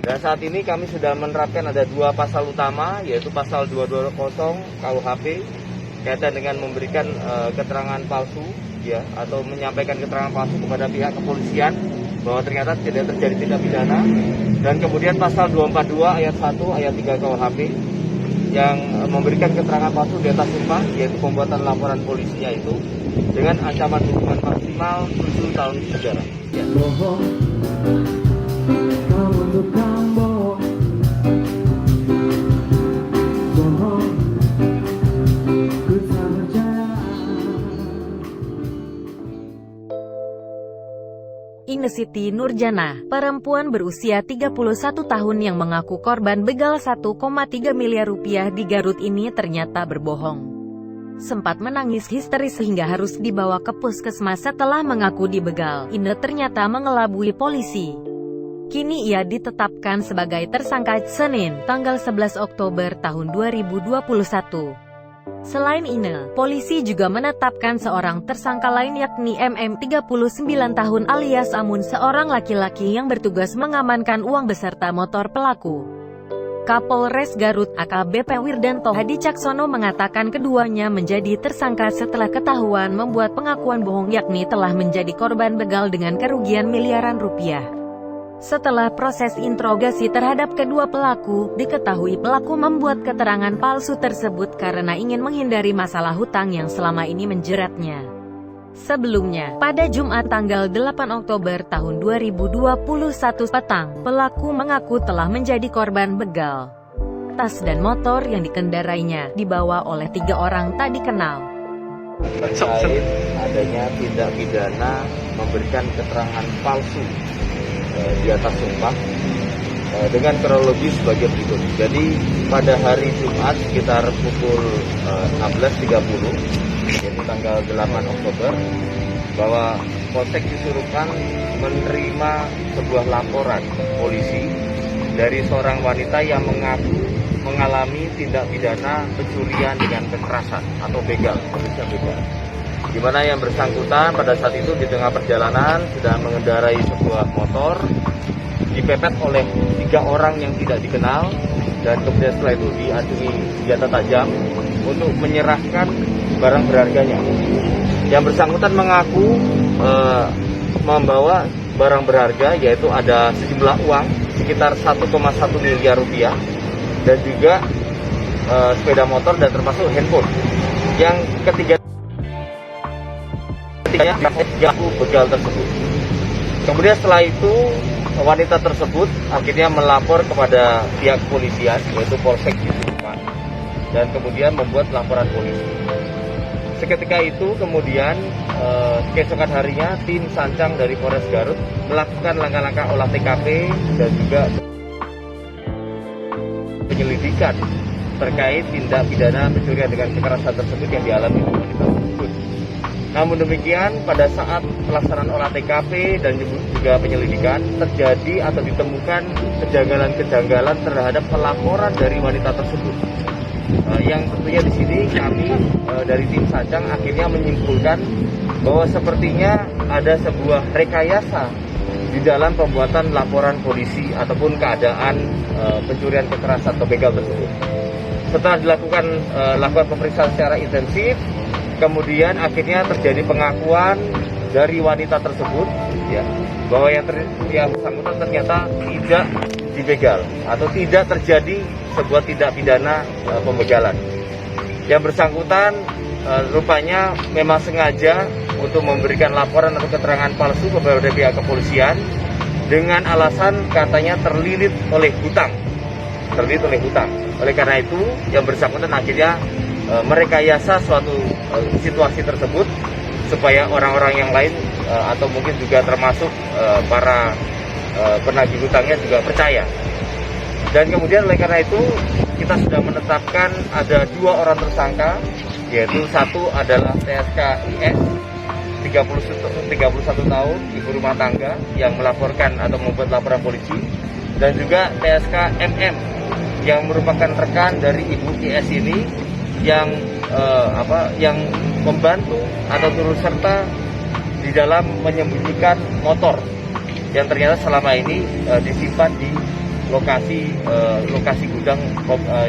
Dan saat ini kami sudah menerapkan ada dua pasal utama, yaitu pasal 220 KUHP kaitan dengan memberikan keterangan palsu, ya, atau menyampaikan keterangan palsu kepada pihak kepolisian bahwa ternyata tidak terjadi tindak pidana. Dan kemudian pasal 242 ayat 1 ayat 3 KUHP yang memberikan keterangan palsu di atas sumpah, yaitu pembuatan laporan polisinya itu dengan ancaman hukuman maksimal 7 tahun penjara. Ya. Ine Siti Nurjana, perempuan berusia 31 tahun yang mengaku korban begal 1,3 miliar rupiah di Garut ini ternyata berbohong. Sempat menangis histeris sehingga harus dibawa ke puskesmas setelah mengaku dibegal. Ine ternyata mengelabui polisi. Kini ia ditetapkan sebagai tersangka Senin, tanggal 11 Oktober tahun 2021. Selain Ine, polisi juga menetapkan seorang tersangka lain yakni MM 39 tahun alias Amun, seorang laki-laki yang bertugas mengamankan uang beserta motor pelaku. Kapolres Garut AKBP Wirdanto Hadi Caksono mengatakan keduanya menjadi tersangka setelah ketahuan membuat pengakuan bohong yakni telah menjadi korban begal dengan kerugian miliaran rupiah. Setelah proses interogasi terhadap kedua pelaku, diketahui pelaku membuat keterangan palsu tersebut karena ingin menghindari masalah hutang yang selama ini menjeratnya. Sebelumnya, pada Jumat tanggal 8 Oktober tahun 2021 petang, pelaku mengaku telah menjadi korban begal. Tas dan motor yang dikendarainya dibawa oleh 3 orang tak dikenal. Terkait adanya tindak pidana memberikan keterangan palsu di atas sumpah dengan kronologi sebagai berikut. Jadi pada hari Jumat sekitar pukul 16.30, yaitu tanggal 8 Oktober, bahwa Polsek Cisurupan menerima sebuah laporan polisi dari seorang wanita yang mengaku mengalami tindak pidana pencurian dengan kekerasan atau begal, di mana yang bersangkutan pada saat itu di tengah perjalanan sedang mengendarai sebuah motor, dipepet oleh 3 orang yang tidak dikenal, dan kemudian setelah itu diacungi senjata tajam untuk menyerahkan barang berharganya. Yang bersangkutan mengaku membawa barang berharga, yaitu ada sejumlah uang sekitar 1,1 miliar rupiah dan juga sepeda motor dan termasuk handphone. Yang ketiganya begal tersebut. Kemudian setelah itu wanita tersebut akhirnya melapor kepada pihak kepolisian, yaitu Polsek Cisurupan, dan kemudian membuat laporan polisi. Seketika itu kemudian keesokan harinya tim Sancang dari Polres Garut melakukan langkah-langkah olah TKP dan juga penyelidikan terkait tindak pidana pencurian dengan kekerasan tersebut yang dialami oleh wanita tersebut. Namun demikian, pada saat pelaksanaan olah TKP dan juga penyelidikan, terjadi atau ditemukan kejanggalan-kejanggalan terhadap pelaporan dari wanita tersebut. Yang tentunya di sini kami dari tim Sancang akhirnya menyimpulkan bahwa sepertinya ada sebuah rekayasa di dalam pembuatan laporan polisi ataupun keadaan pencurian kekerasan atau begal tersebut. Setelah dilakukan pemeriksaan secara intensif, kemudian akhirnya terjadi pengakuan dari wanita tersebut, ya, bahwa yang bersangkutan ternyata tidak dibegal atau tidak terjadi sebuah tindak pidana pembegalan. Yang bersangkutan rupanya memang sengaja untuk memberikan laporan atau keterangan palsu kepada pihak kepolisian dengan alasan katanya terlilit oleh hutang. Oleh karena itu, yang bersangkutan akhirnya merekayasa suatu situasi tersebut supaya orang-orang yang lain atau mungkin juga termasuk para penagih hutangnya juga percaya. Dan kemudian oleh karena itu kita sudah menetapkan ada 2 orang tersangka, yaitu satu adalah TSK IS 31 tahun, ibu rumah tangga yang melaporkan atau membuat laporan polisi, dan juga TSK MM yang merupakan rekan dari ibu IS ini yang membantu atau turut serta di dalam menyembunyikan motor yang ternyata selama ini disimpan di lokasi gudang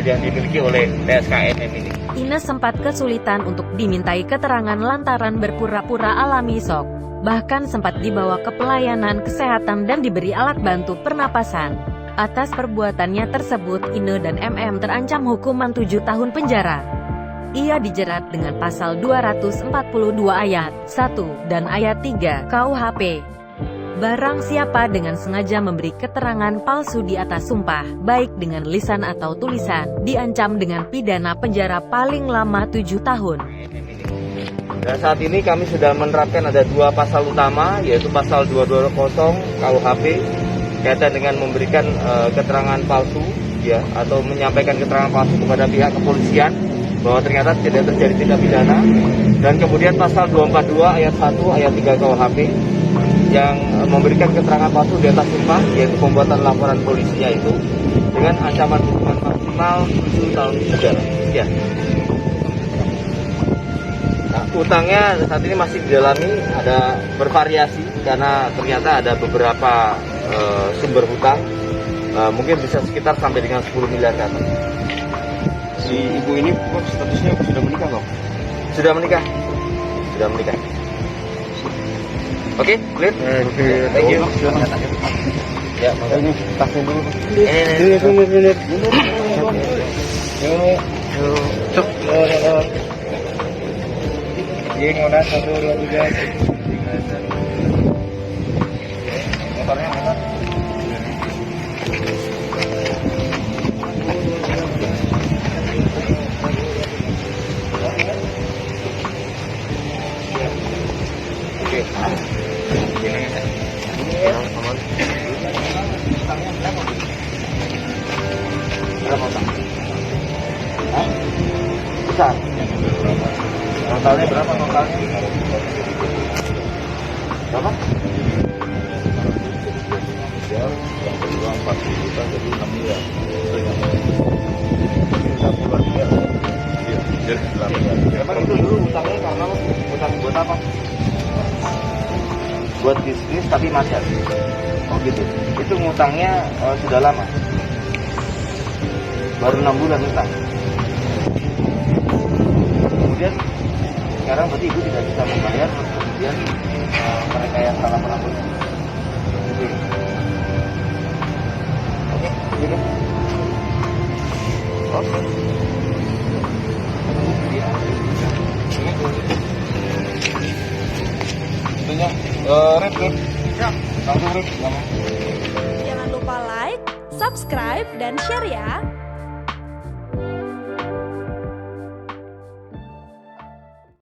yang dimiliki oleh TSKNM ini. Ines sempat kesulitan untuk dimintai keterangan lantaran berpura-pura alami shock. Bahkan sempat dibawa ke pelayanan kesehatan dan diberi alat bantu pernapasan. Atas perbuatannya tersebut, Ine dan MM terancam hukuman 7 tahun penjara. Ia dijerat dengan pasal 242 ayat 1 dan ayat 3 KUHP. Barang siapa dengan sengaja memberi keterangan palsu di atas sumpah, baik dengan lisan atau tulisan, diancam dengan pidana penjara paling lama 7 tahun. Dan saat ini kami sudah menerapkan ada 2 pasal utama, yaitu pasal 220 KUHP kaitan dengan memberikan keterangan palsu, ya, atau menyampaikan keterangan palsu kepada pihak kepolisian bahwa ternyata tidak terjadi tindak pidana, dan kemudian pasal 242 ayat 1 ayat 3 KUHP yang memberikan keterangan palsu di atas sumpah, yaitu pembuatan laporan polisinya itu dengan ancaman hukuman maksimal 7 tahun penjara. Ya. Nah, utangnya saat ini masih didalami, ada bervariasi karena ternyata ada beberapa sumber hutang, mungkin bisa sekitar sampai dengan 10 miliar ke atas. Si ibu ini statusnya sudah menikah, Bang? Sudah menikah? Sudah menikah. Oke, clear? Thank you. Ya, Ini tasnya dulu. Ini. Cuk. Ini udah 1, 2, 3. Motornya mana? Oke. Berapa utang? Hah? Besar. Totalnya berapa totalnya? Berapa? Ya, yang kedua 40 juta jadi 6 miliar. Iya, jadi 6 miliar. Emang itu dulu utangnya karena utang buat apa? Buat bisnis tapi macet. Oh gitu. Itu ngutangnya sudah lama. Baru 6 bulan utang. Kemudian sekarang berarti ibu tidak bisa membayar, kemudian mereka yang salah melapor. Oke, gitu. Oke. Itunya, red. Ya, langsung red. Jangan lupa like, subscribe, dan share ya.